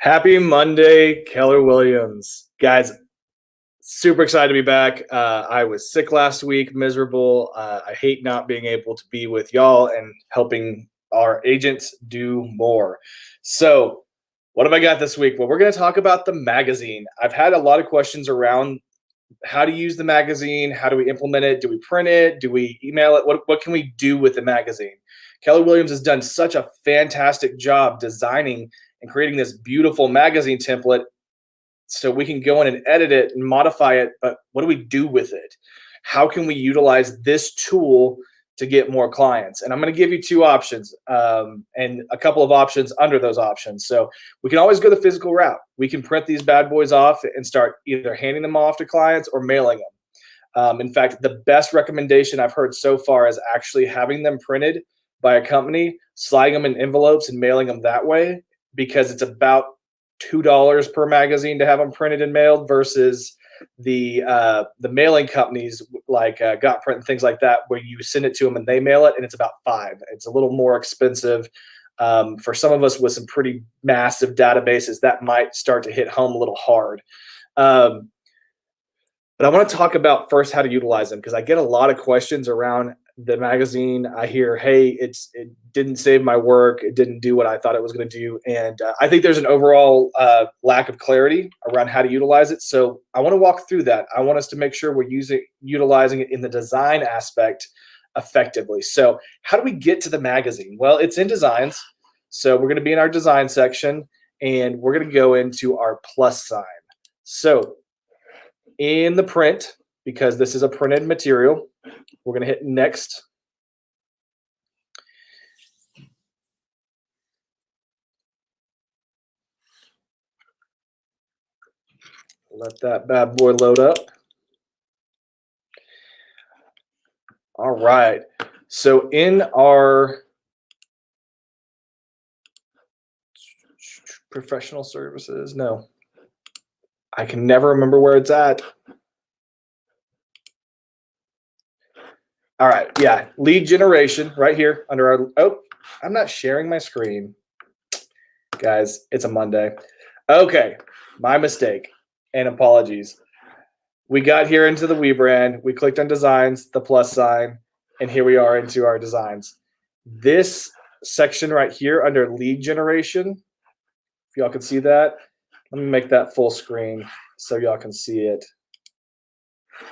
Happy Monday, Keller Williams. Guys, super excited to be back. I was sick last week, miserable. I hate not being able to be with y'all and helping our agents do more. So, what have I got this week? Well, we're going to talk about the magazine. I've had a lot of questions around how to use the magazine. How do we implement it? Do we print it? Do we email it? What can we do with the magazine? Keller Williams has done such a fantastic job designing and creating this beautiful magazine template so we can go in and edit it and modify it. But what do we do with it? How can we utilize this tool to get more clients? And I'm going to give you two options and a couple of options under those options. So we can always go the physical route. We can print these bad boys off and start either handing them off to clients or mailing them. In fact, the best recommendation I've heard so far is actually having them printed by a company, sliding them in envelopes and mailing them that way, because it's about $2 per magazine to have them printed and mailed versus the mailing companies like Got Print and things like that, where you send it to them and they mail it, and it's about $5. It's a little more expensive. For some of us with some pretty massive databases, that might start to hit home a little hard. But I want to talk about first how to utilize them, because I get a lot of questions around the magazine. I hear, hey, it didn't save my work. It didn't do what I thought it was going to do. And I think there's an overall lack of clarity around how to utilize it. So I want to walk through that. I want us to make sure we're utilizing it in the design aspect effectively. So how do we get to the magazine? Well, it's in designs. So we're going to be in our design section, and we're going to go into our plus sign. So in the print, because this is a printed material, we're going to hit next. Let that bad boy load up. All right. So in our professional services, no, I can never remember where it's at. All right, yeah, lead generation right here under our, oh, I'm not sharing my screen. Guys, it's a Monday. Okay, my mistake and apologies. We got here into the WeBrand, we clicked on designs, the plus sign, and here we are into our designs. This section right here under lead generation, if y'all can see that, let me make that full screen so y'all can see it.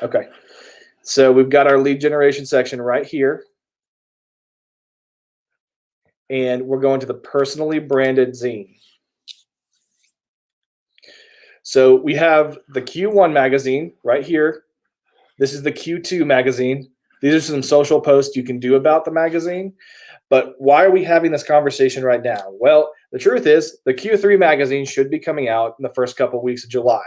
Okay. So we've got our lead generation section right here. And we're going to the personally branded zine. So we have the Q1 magazine right here. This is the Q2 magazine. These are some social posts you can do about the magazine. But why are we having this conversation right now? Well, the truth is the Q3 magazine should be coming out in the first couple of weeks of July.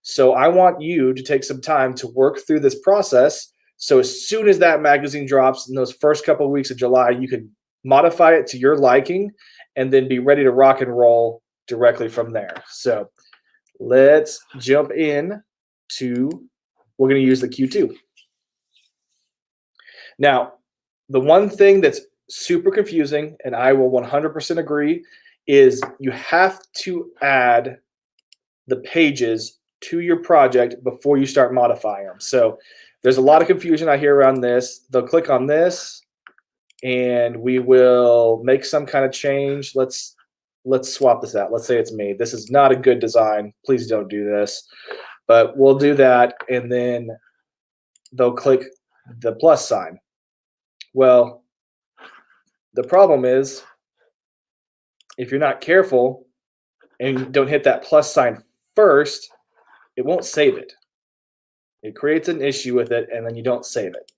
So I want you to take some time to work through this process. So as soon as that magazine drops in those first couple of weeks of July, you can modify it to your liking and then be ready to rock and roll directly from there. So let's jump in to, we're going to use the Q2. Now, the one thing that's super confusing, and I will 100% agree, is you have to add the pages to your project before you start modifying them. So there's a lot of confusion I hear around this. They'll click on this and we will make some kind of change. Let's swap this out. Let's say it's me. This is not a good design. Please don't do this. But we'll do that, and then they'll click the plus sign. Well, the problem is if you're not careful and don't hit that plus sign first, it won't save it. It creates an issue with it, and then you don't save it.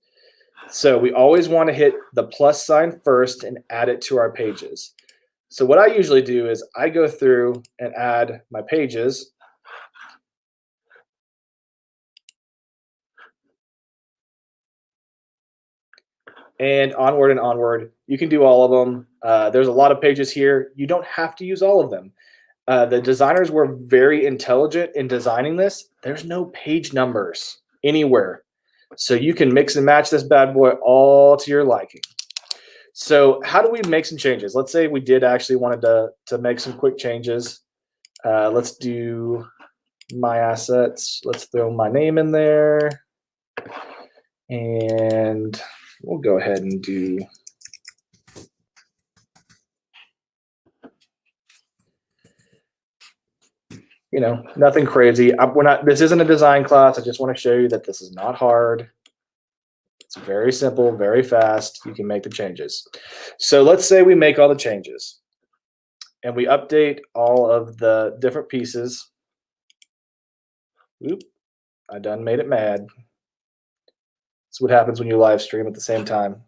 So we always want to hit the plus sign first and add it to our pages. So what I usually do is I go through and add my pages. And onward and onward. You can do all of them. There's a lot of pages here. You don't have to use all of them. The designers were very intelligent in designing this. There's no page numbers anywhere. So you can mix and match this bad boy all to your liking. So how do we make some changes? Let's say we did actually wanted to make some quick changes. Let's do my assets. Let's throw my name in there. And we'll go ahead and do nothing crazy. We're not. This isn't a design class. I just want to show you that this is not hard. It's very simple, very fast. You can make the changes. So let's say we make all the changes and we update all of the different pieces. Oop, I done made it mad. That's what happens when you live stream at the same time.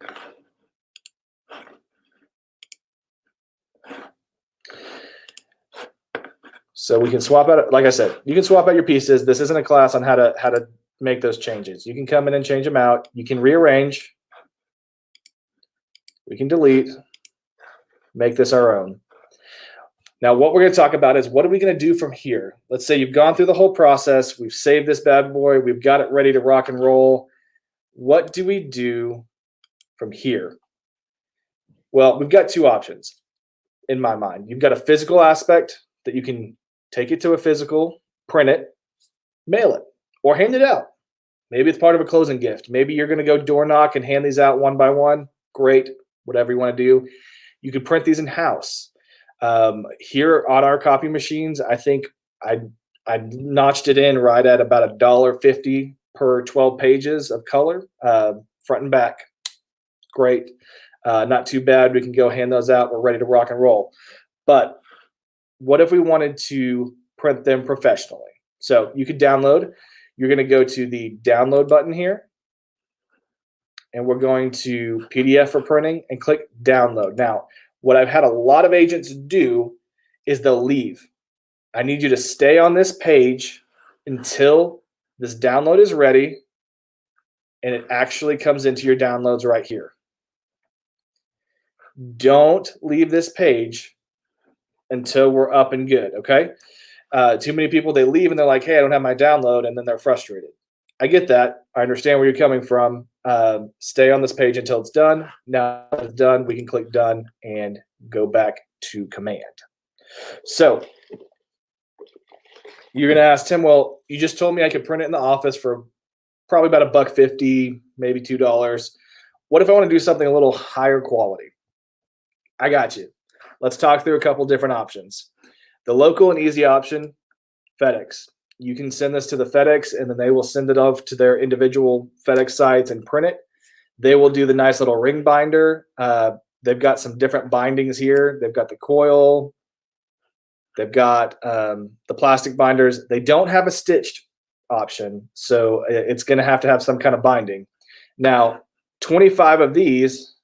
So we can swap out, like I said, you can swap out your pieces. This isn't a class on how to make those changes. You can come in and change them out. You can rearrange. We can delete, make this our own. Now, what we're going to talk about is what are we going to do from here? Let's say you've gone through the whole process. We've saved this bad boy. We've got it ready to rock and roll. What do we do from here? Well, we've got two options in my mind. You've got a physical aspect that you can take it to a physical, print it, mail it, or hand it out. Maybe it's part of a closing gift. Maybe you're going to go door knock and hand these out one by one. Great, whatever you want to do. You can print these in-house. Here on our copy machines, I think I notched it in right at about $1.50 per 12 pages of color, front and back. Great. Not too bad. We can go hand those out. We're ready to rock and roll. But what if we wanted to print them professionally? So you could download. You're going to go to the download button here. And we're going to PDF for printing and click download. Now, what I've had a lot of agents do is they'll leave. I need you to stay on this page until this download is ready and it actually comes into your downloads right here. Don't leave this page until we're up and good, okay? Too many people, they leave and they're like, hey, I don't have my download, and then they're frustrated. I get that. I understand where you're coming from. Stay on this page until it's done. Now that it's done, we can click done and go back to command. So you're going to ask Tim, well, you just told me I could print it in the office for probably about $1.50, maybe $2. What if I want to do something a little higher quality? I got you. Let's talk through a couple different options. The local and easy option, FedEx. You can send this to the FedEx, and then they will send it off to their individual FedEx sites and print it. They will do the nice little ring binder. They've got some different bindings here. They've got the coil. They've got the plastic binders. They don't have a stitched option, so it's going to have some kind of binding. Now, 25 of these,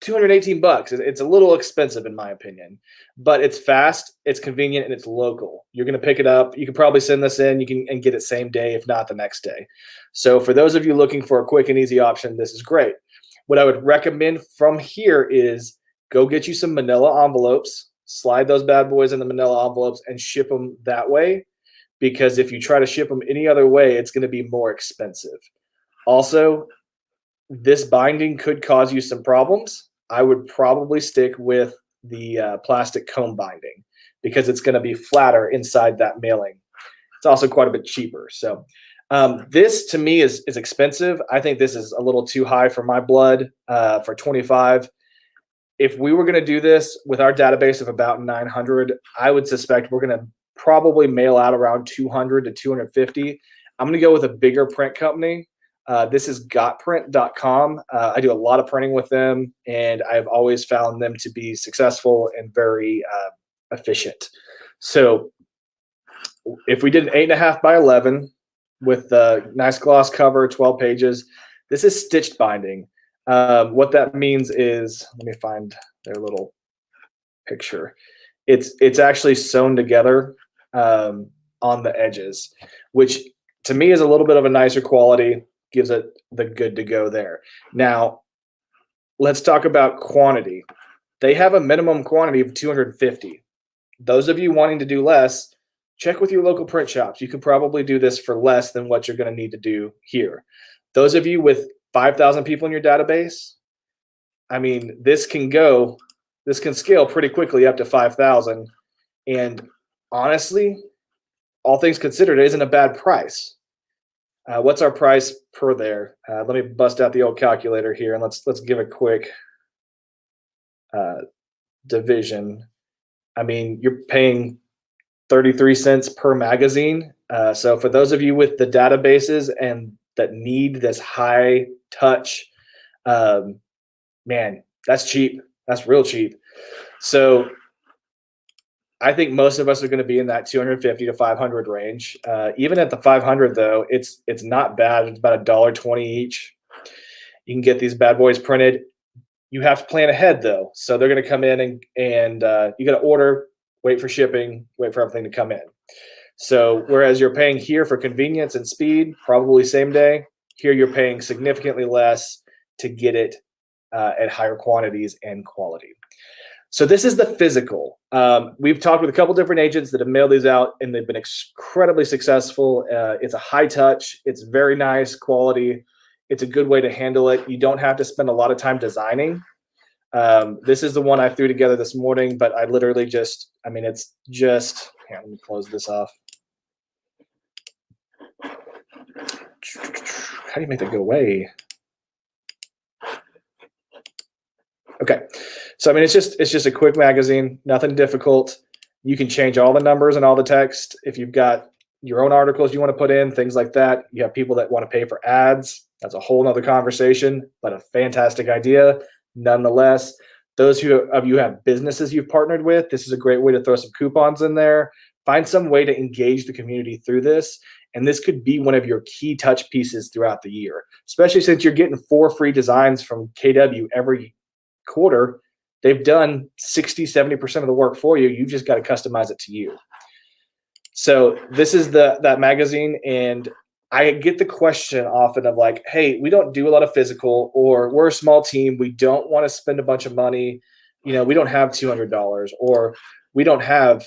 $218. It's a little expensive in my opinion, but it's fast, it's convenient, and it's local. You're going to pick it up. You can probably send this in. You can get it same day, if not the next day. So for those of you looking for a quick and easy option, this is great. What I would recommend from here is go get you some manila envelopes, slide those bad boys in the manila envelopes, and ship them that way. Because if you try to ship them any other way, it's going to be more expensive. Also, this binding could cause you some problems. I would probably stick with the plastic comb binding because it's going to be flatter inside that mailing. It's also quite a bit cheaper. So this to me is expensive. I think this is a little too high for my blood for 25. If we were going to do this with our database of about 900, I would suspect we're going to probably mail out around 200 to 250. I'm going to go with a bigger print company. This is gotprint.com. I do a lot of printing with them, and I've always found them to be successful and very efficient. So if we did an 8.5 by 11 with a nice gloss cover, 12 pages, this is stitched binding. What that means is, let me find their little picture. It's actually sewn together on the edges, which to me is a little bit of a nicer quality. Gives it the good to go there. Now, let's talk about quantity. They have a minimum quantity of 250. Those of you wanting to do less, check with your local print shops. You could probably do this for less than what you're going to need to do here. Those of you with 5,000 people in your database, I mean, this can scale pretty quickly up to 5,000. And honestly, all things considered, it isn't a bad price. What's our price per there? Let me bust out the old calculator here and let's give a quick division. I mean, you're paying 33 cents per magazine. So for those of you with the databases and that need this high touch, man, that's cheap. That's real cheap. So I think most of us are going to be in that 250 to 500 range. Even at the 500 though, it's not bad. It's about $1.20 each. You can get these bad boys printed. You have to plan ahead though. So they're going to come in and you got to order, wait for shipping, wait for everything to come in. So whereas you're paying here for convenience and speed, probably same day, here you're paying significantly less to get it at higher quantities and quality. So this is the physical. We've talked with a couple different agents that have mailed these out, and they've been incredibly successful. It's a high touch. It's very nice quality. It's a good way to handle it. You don't have to spend a lot of time designing. This is the one I threw together this morning, but I literally just, I mean, it's just, here, let me close this off. How do you make that go away? Okay. So, I mean, it's just a quick magazine, nothing difficult. You can change all the numbers and all the text. If you've got your own articles you want to put in, things like that. You have people that want to pay for ads. That's a whole nother conversation, but a fantastic idea. Nonetheless, those of you who have businesses you've partnered with, this is a great way to throw some coupons in there. Find some way to engage the community through this. And this could be one of your key touch pieces throughout the year, especially since you're getting 4 free designs from KW every quarter. They've done 60, 70% of the work for you. You've just got to customize it to you. So this is that magazine, and I get the question often of like, hey, we don't do a lot of physical, or we're a small team. We don't want to spend a bunch of money. You know, we don't have $200, or we don't have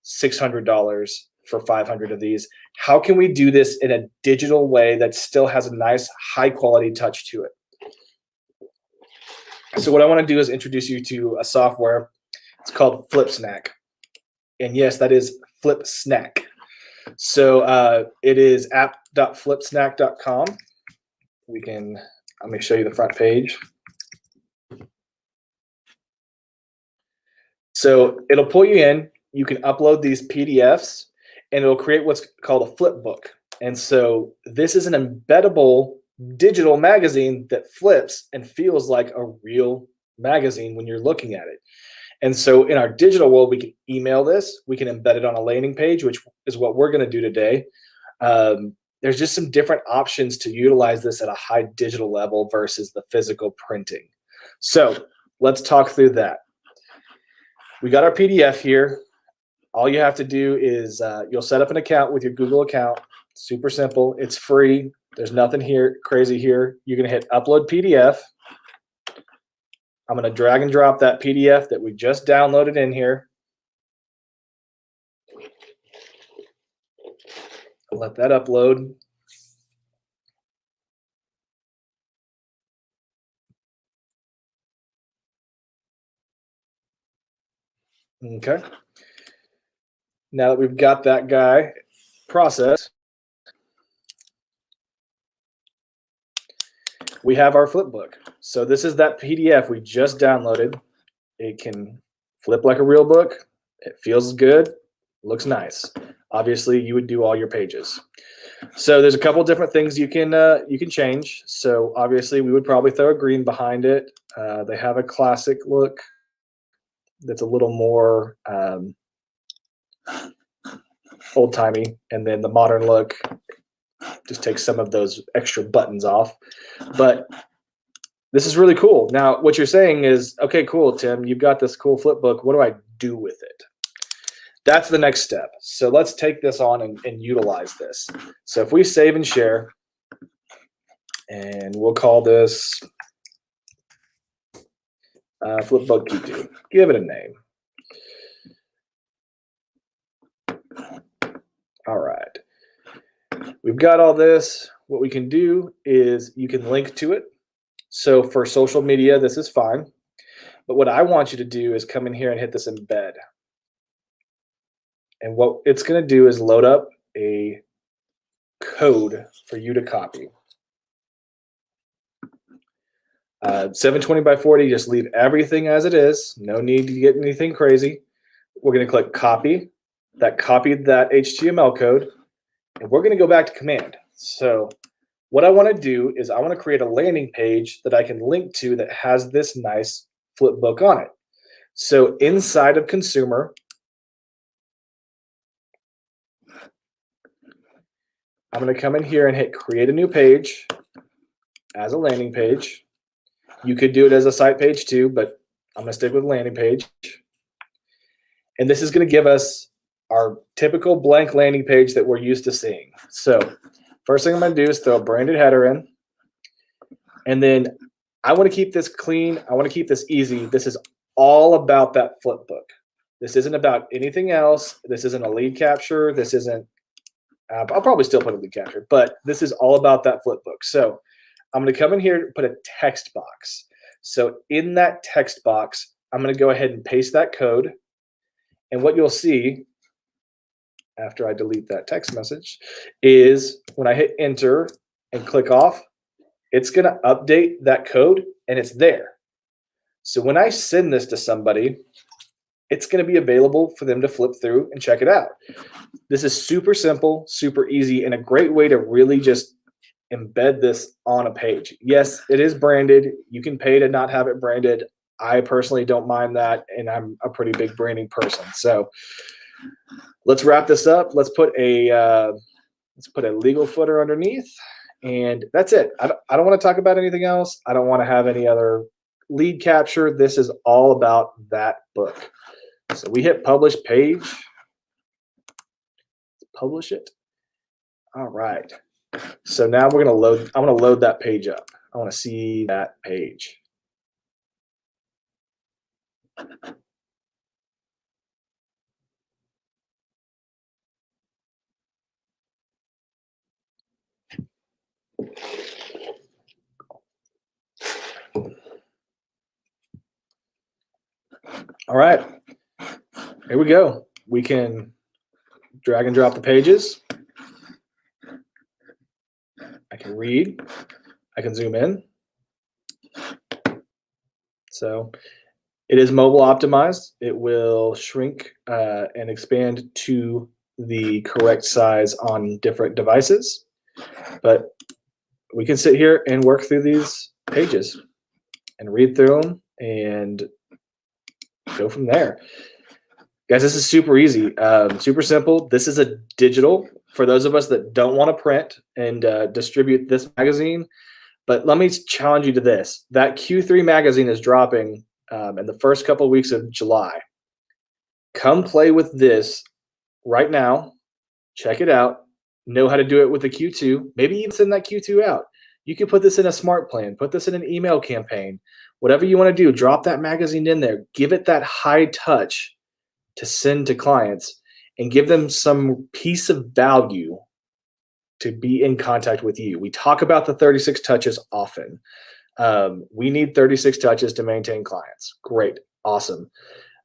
$600 for 500 of these. How can we do this in a digital way that still has a nice high quality touch to it? So what I want to do is introduce you to a software. It's called FlipSnack. And yes, that is FlipSnack. So it is app.flipsnack.com. Let me show you the front page. So it'll pull you in. You can upload these PDFs, and it'll create what's called a flip book. And so this is an embeddable digital magazine that flips and feels like a real magazine when you're looking at it. And so in our digital world, we can email this, we can embed it on a landing page, which is what we're going to do today. There's just some different options to utilize this at a high digital level versus the physical printing. So let's talk through that. We got our PDF here. All you have to do is you'll set up an account with your Google account. Super simple. It's free. There's nothing here crazy here. You're going to hit upload PDF. I'm going to drag and drop that PDF that we just downloaded in here. Let that upload. Okay. Now that we've got that guy processed, we have our flip book. So this is that PDF we just downloaded. It can flip like a real book. It feels good, looks nice. Obviously, you would do all your pages. So there's a couple different things you can change. So obviously, we would probably throw a green behind it. They have a classic look that's a little more old-timey, and then the modern look just takes some of those extra buttons off. But this is really cool. Now, what you're saying is, okay, cool, Tim, you've got this cool flip book. What do I do with it? That's the next step. So let's take this on and utilize this. So if we save and share, and we'll call this Flipbook Q2. Give it a name. All right. We've got all this. What we can do is you can link to it. So for social media, this is fine. But what I want you to do is come in here and hit this embed. And what it's going to do is load up a code for you to copy. 720 by 40, just leave everything as it is. No need to get anything crazy. We're going to click copy. That copied that HTML code. And we're going to go back to command. So what I want to do is I want to create a landing page that I can link to that has this nice flip book on it. So inside of consumer, I'm going to come in here and hit create a new page as a landing page. You could do it as a site page too, but I'm going to stick with landing page. And this is going to give us our typical blank landing page that we're used to seeing. So first thing I'm going to do is throw a branded header in. And then I want to keep this clean. I want to keep this easy. This is all about that flip book. This isn't about anything else. This isn't a lead capture. This isn't, I'll probably still put a lead capture, but this is all about that flip book. So I'm going to come in here and put a text box. So in that text box, I'm going to go ahead and paste that code. And what you'll see after I delete that text message is when I hit enter and click off, it's going to update that code and it's there. So when I send this to somebody, it's going to be available for them to flip through and check it out. This is super simple, super easy, and a great way to really just embed this on a page. Yes, it is branded. You can pay to not have it branded. I personally don't mind that, and I'm a pretty big branding person. So let's wrap this up. Let's put a legal footer underneath, and that's it. I don't want to talk about anything else. I don't want to have any other lead capture. This is all about that book. So we hit publish page. Publish it. All right. So now we're going to load. I'm going to load that page up. I want to see that page. All right. Here we go. We can drag and drop the pages. I can read. I can zoom in. So it is mobile optimized. It will shrink and expand to the correct size on different devices. But we can sit here and work through these pages and read through them and go from there. Guys, this is super easy, super simple. This is a digital for those of us that don't want to print and distribute this magazine. But let me challenge you to this. That Q3 magazine is dropping in the first couple of weeks of July. Come play with this right now. Check it out. Know how to do it with the Q2. Maybe even send that Q2 out. You can put this in a smart plan. Put this in an email campaign. Whatever you want to do, drop that magazine in there. Give it that high touch to send to clients and give them some piece of value to be in contact with you. We talk about the 36 touches often. We need 36 touches to maintain clients. Great. Awesome.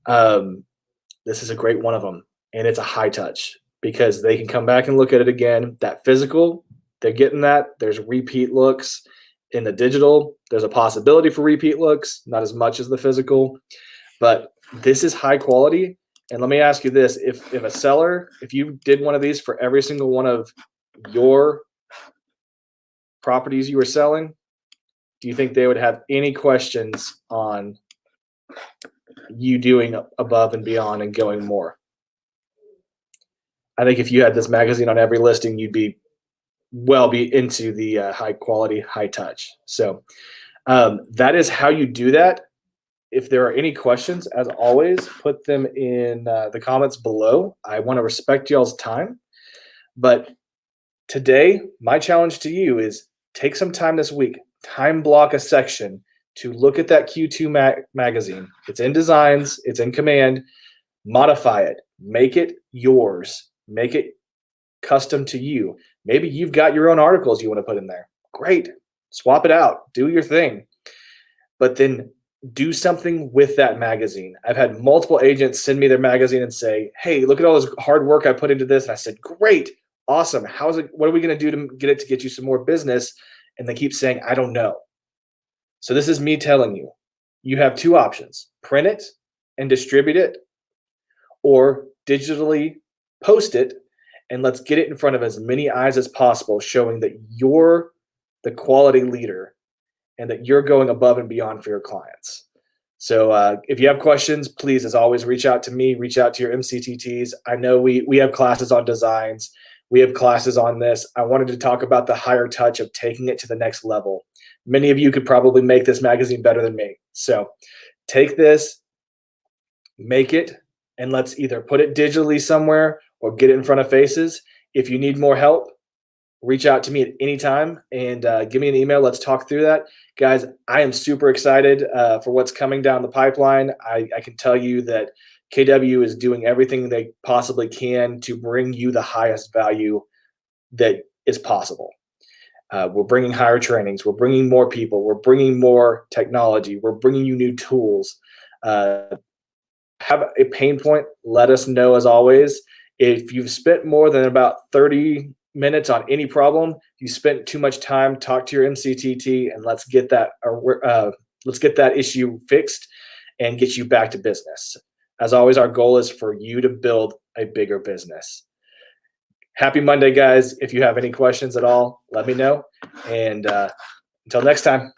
This is a great one of them. And it's a high touch because they can come back and look at it again. That physical, they're getting that. There's repeat looks. In the digital, there's a possibility for repeat looks, not as much as the physical. But this is high quality. And let me ask you this. If a seller, if you did one of these for every single one of your properties you were selling, do you think they would have any questions on you doing above and beyond and going more? I think if you had this magazine on every listing, you'd be into the high quality, high touch. So that is how you do that. If there are any questions, as always, put them in the comments below. I want to respect y'all's time. But today, my challenge to you is take some time this week, time block a section to look at that Q2 magazine. It's in designs, it's in command. Modify it, make it yours, make it custom to you. Maybe you've got your own articles you want to put in there. Great, swap it out, do your thing. But then do something with that magazine. I've had multiple agents send me their magazine and say, "Hey, look at all this hard work I put into this." And I said, "Great, awesome. How's it? What are we going to do to get you some more business?" And they keep saying, "I don't know." So this is me telling you, you have two options: print it and distribute it, or digitally post it, and let's get it in front of as many eyes as possible, showing that you're the quality leader and that you're going above and beyond for your clients. So if you have questions, please, as always, reach out to me, reach out to your MCTTs. I know we have classes on designs. We have classes on this. I wanted to talk about the higher touch of taking it to the next level. Many of you could probably make this magazine better than me. So take this, make it, and let's either put it digitally somewhere or get it in front of faces. If you need more help, reach out to me at any time and give me an email. Let's talk through that. Guys, I am super excited for what's coming down the pipeline. I can tell you that KW is doing everything they possibly can to bring you the highest value that is possible. We're bringing higher trainings. We're bringing more people. We're bringing more technology. We're bringing you new tools. Have a pain point, let us know as always. If you've spent more than about 30 minutes on any problem, you spent too much time, talk to your MCTT and let's get that issue fixed and get you back to business. As always, our goal is for you to build a bigger business. Happy Monday, guys. If you have any questions at all, let me know. And until next time.